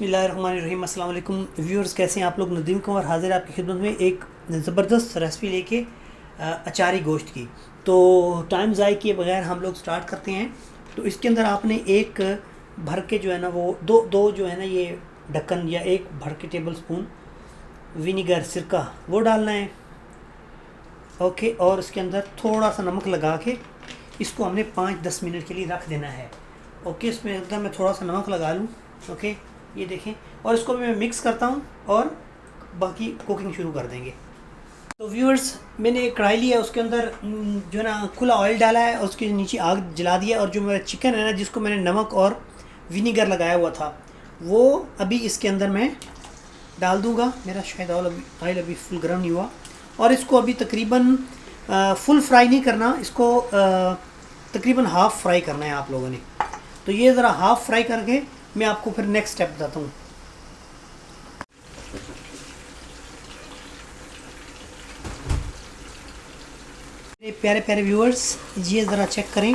बिस्मिल्लाहिर्रहमानिर्रहीम। अस्सलाम वालेकुम व्यूअर्स, कैसे हैं आप लोग। नदीम कुमार हाजिर आपकी खिदमत में एक ज़बरदस्त रेसिपी लेके अचारी गोश्त की। तो टाइम ज़ाय किए बगैर हम लोग स्टार्ट करते हैं। तो इसके अंदर आपने एक भर के जो है ना वो दो दो जो है ना ये ढक्कन या एक भर के टेबल स्पून विनीगर सिरका वो डालना है। ओके, और इसके अंदर थोड़ा सा नमक लगा के इसको हमने 5-10 मिनट के लिए रख देना है। ओके, इसमें अंदर मैं थोड़ा सा नमक लगा लूँ। ओके, ये देखें, और इसको भी मैं मिक्स करता हूँ और बाकी कुकिंग शुरू कर देंगे। तो व्यूअर्स, मैंने एक कढ़ाई लिया है, उसके अंदर जो है ना खुला ऑयल डाला है और उसके नीचे आग जला दिया। और जो मेरा चिकन है ना जिसको मैंने नमक और विनीगर लगाया हुआ था वो अभी इसके अंदर मैं डाल दूँगा। मेरा शायद ऑयल अभी फुल गर्म नहीं हुआ। और इसको अभी तकरीबन फुल फ्राई नहीं करना, इसको तकरीबन हाफ़ फ्राई करना है आप लोगों ने। तो ये ज़रा हाफ़ फ्राई करके मैं आपको फिर नेक्स्ट स्टेप बताता हूँ। प्यारे प्यारे व्यूअर्स, ये ज़रा चेक करें,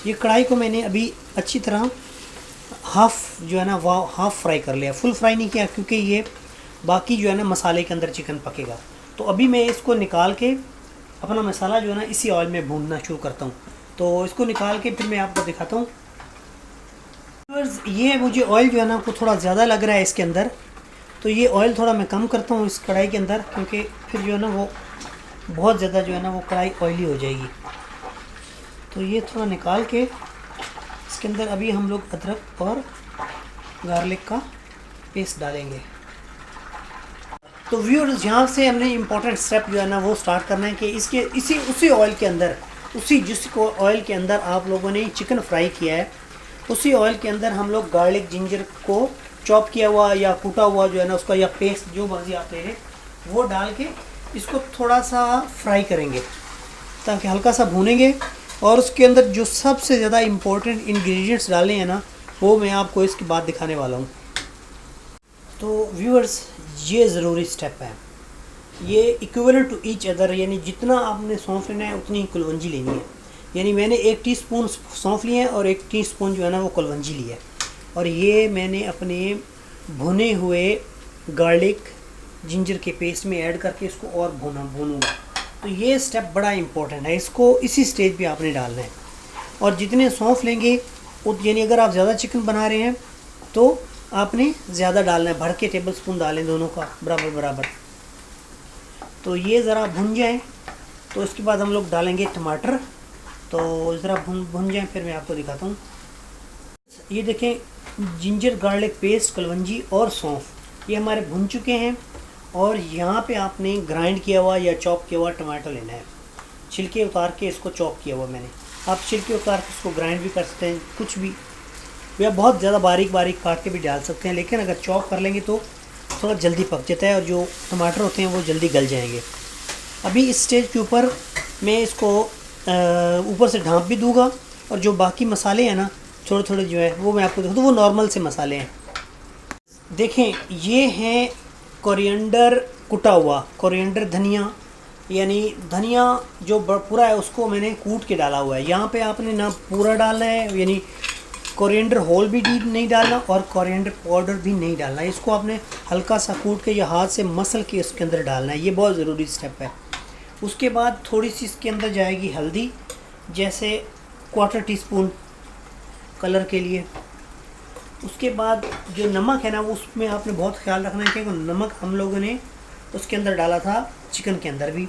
ये कढ़ाई को मैंने अभी अच्छी तरह हाफ़ जो है ना वो हाफ़ फ्राई कर लिया, फुल फ्राई नहीं किया क्योंकि ये बाकी जो है ना मसाले के अंदर चिकन पकेगा। तो अभी मैं इसको निकाल के अपना मसाला जो है ना इसी ऑयल में भूनना शुरू करता हूँ। तो इसको निकाल के फिर मैं आपको दिखाता हूँ। ये मुझे ऑयल जो है ना आपको थोड़ा ज़्यादा लग रहा है इसके अंदर, तो ये ऑयल थोड़ा मैं कम करता हूँ इस कढ़ाई के अंदर, क्योंकि फिर जो है ना वो बहुत ज़्यादा जो है ना वो कढ़ाई ऑयली हो जाएगी। तो ये थोड़ा निकाल के इसके अंदर अभी हम लोग अदरक और गार्लिक का पेस्ट डालेंगे। तो व्यूअर्स, यहाँ से हमने इम्पोर्टेंट स्टेप जो है ना वो स्टार्ट करना है कि इसके उसी ऑयल के अंदर, उसी जिस को ऑयल के अंदर आप लोगों ने चिकन फ्राई किया है उसी ऑयल के अंदर हम लोग गार्लिक जिंजर को चॉप किया हुआ या कूटा हुआ जो है ना उसका या पेस्ट जो मर्जी आप ले लें वो डाल के इसको थोड़ा सा फ्राई करेंगे, ताकि हल्का सा भूनेंगे। और उसके अंदर जो सबसे ज़्यादा इम्पोर्टेंट इंग्रेडिएंट्स डाले हैं ना वो मैं आपको इसके बाद दिखाने वाला हूँ। तो व्यूअर्स, ये ज़रूरी स्टेप है, ये इक्विवेलेंट टू ईच अदर, यानी जितना आपने सौंफ लेना है उतनी कुलवंजी लेनी है। यानी मैंने 1 टीस्पून सौंफ लिया है और 1 टीस्पून जो है ना वो कुलवंजी लिया है। और ये मैंने अपने भुने हुए गार्लिक जिंजर के पेस्ट में ऐड करके इसको और भूनूंगा। तो ये स्टेप बड़ा इंपॉर्टेंट है, इसको इसी स्टेज पे आपने डालना है। और जितने सौंफ लेंगे यानी अगर आप ज़्यादा चिकन बना रहे हैं तो आपने ज़्यादा डालना है, भर के टेबल स्पून डालें दोनों का बराबर बराबर। तो ये ज़रा भुन जाए तो इसके बाद हम लोग डालेंगे टमाटर। तो ज़रा भुन जाए फिर मैं आपको दिखाता हूँ। ये देखें, जिंजर गार्लिक पेस्ट, कलवंजी और सौंफ ये हमारे भुन चुके हैं। और यहाँ पे आपने ग्राइंड किया हुआ या चॉप किया हुआ टमाटर लेना है, छिलके उतार के इसको चॉप किया हुआ मैंने। आप छिलके उतार के इसको ग्राइंड भी कर सकते हैं, कुछ भी, या बहुत ज़्यादा बारीक बारीक काट के भी डाल सकते हैं, लेकिन अगर चॉप कर लेंगे तो थोड़ा जल्दी पक जाता है और जो टमाटर होते हैं वो जल्दी गल जाएंगे। अभी इस स्टेज के ऊपर मैं इसको ऊपर से ढाँप भी दूंगा। और जो बाकी मसाले हैं ना थोड़े थोड़े जो है वो मैं आपको दिखाता हूँ, वो नॉर्मल से मसाले हैं। देखें, ये हैं कोरिएंडर कुटा हुआ, कोरिएंडर धनिया, यानी धनिया जो पूरा है उसको मैंने कूट के डाला हुआ है। यहाँ पे आपने ना पूरा डालना है, यानी कोरिएंडर होल भी नहीं डालना और कोरिएंडर पाउडर भी नहीं डालना है। इसको आपने हल्का सा कूट के या हाथ से मसल के इसके अंदर डालना है, ये बहुत ज़रूरी स्टेप है। उसके बाद थोड़ी सी इसके अंदर जाएगी हल्दी, जैसे 1/4 टीस्पून कलर के लिए। उसके बाद जो नमक है ना उसमें आपने बहुत ख्याल रखना है, क्योंकि नमक हम लोगों ने उसके अंदर डाला था चिकन के अंदर भी।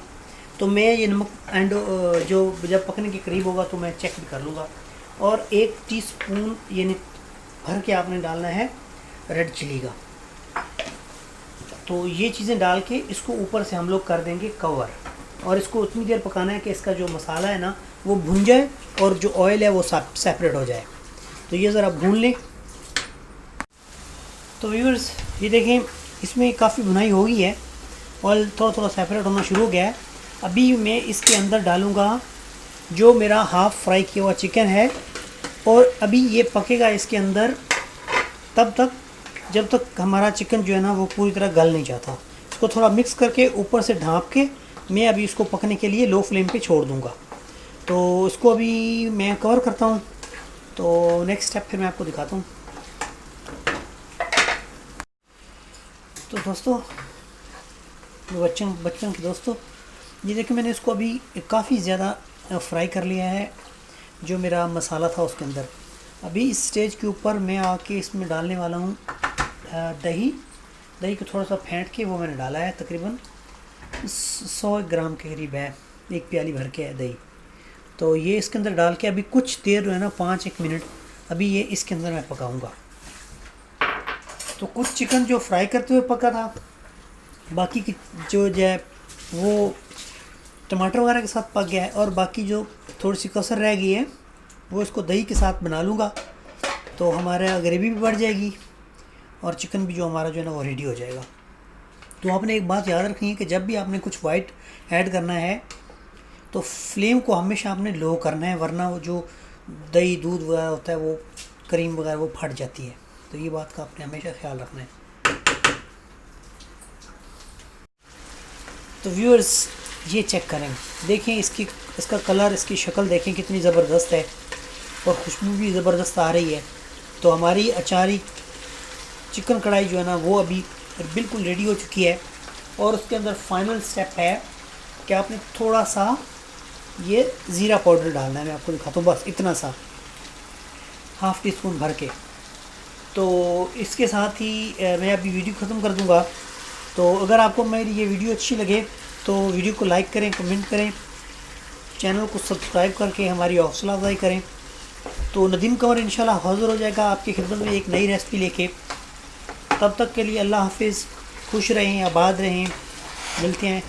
तो मैं ये नमक जो जब पकने के करीब होगा तो मैं चेक भी कर लूँगा। और 1 टीस्पून यानी भर के आपने डालना है रेड चिली का। तो ये चीज़ें डाल के इसको ऊपर से हम लोग कर देंगे कवर, और इसको उतनी देर पकाना है कि इसका जो मसाला है ना वो भुन जाए और जो ऑयल है वो सेपरेट हो जाए। तो ये ज़रा भून लें। तो व्यूअर्स, ये देखें, इसमें काफ़ी भुनाई हो गई है, ऑयल थोड़ा थोड़ा सेपरेट होना शुरू हो गया है। अभी मैं इसके अंदर डालूँगा जो मेरा हाफ़ फ्राई किया हुआ चिकन है, और अभी ये पकेगा इसके अंदर तब तक जब तक हमारा चिकन जो है ना वो पूरी तरह गल नहीं जाता। इसको थोड़ा मिक्स करके ऊपर से ढाँप के मैं अभी इसको पकने के लिए लो फ्लेम पे छोड़ दूँगा। तो इसको अभी मैं कवर करता हूँ। तो नेक्स्ट स्टेप फिर मैं आपको दिखाता हूँ। तो दोस्तों, बच्चों के दोस्तों, ये देखिए मैंने इसको अभी काफ़ी ज़्यादा फ्राई कर लिया है, जो मेरा मसाला था उसके अंदर। अभी इस स्टेज के ऊपर मैं आके इसमें डालने वाला हूँ दही को थोड़ा सा फेंट के वो मैंने डाला है, तकरीबन 100 ग्राम के करीब है, एक प्याली भर के है दही। तो ये इसके अंदर डाल के अभी कुछ देर जो है ना 5-1 मिनट अभी ये इसके अंदर मैं पकाऊंगा। तो कुछ चिकन जो फ्राई करते हुए पका था, बाकी की जो है वो टमाटर वगैरह के साथ पक गया है, और बाकी जो थोड़ी सी कसर रह गई है वो इसको दही के साथ बना लूँगा, तो हमारा ग्रेवी भी बढ़ जाएगी और चिकन भी जो हमारा जो है ना वो रेडी हो जाएगा। तो आपने एक बात याद रखनी है कि जब भी आपने कुछ वाइट ऐड करना है तो फ्लेम को हमेशा आपने लो करना है, वरना वो जो दही दूध वगैरह होता है वो क्रीम वगैरह वो फट जाती है। तो ये बात का आपने हमेशा ख्याल रखना है। तो व्यूअर्स, ये चेक करें, देखें इसका कलर, इसकी शक्ल देखें कितनी ज़बरदस्त है, और खुशबू भी ज़बरदस्त आ रही है। तो हमारी अचारी चिकन कढ़ाई जो है ना वो अभी बिल्कुल रेडी हो चुकी है। और उसके अंदर फाइनल स्टेप है कि आपने थोड़ा सा ये ज़ीरा पाउडर डालना है। मैं आपको दिखाता हूँ, बस इतना सा, हाफ़ टी स्पून भर के। तो इसके साथ ही मैं अभी वीडियो ख़त्म कर दूँगा। तो अगर आपको मेरी ये वीडियो अच्छी लगे तो वीडियो को लाइक करें, कमेंट करें, चैनल को सब्सक्राइब करके हमारी हौसला अफजाई करें। तो नदीम कंवर इंशाल्लाह हाज़िर हो जाएगा आपकी खिदमत में एक नई रेसिपी लेके। तब तक के लिए अल्लाह हाफिज़, खुश रहें, आबाद रहें, मिलते हैं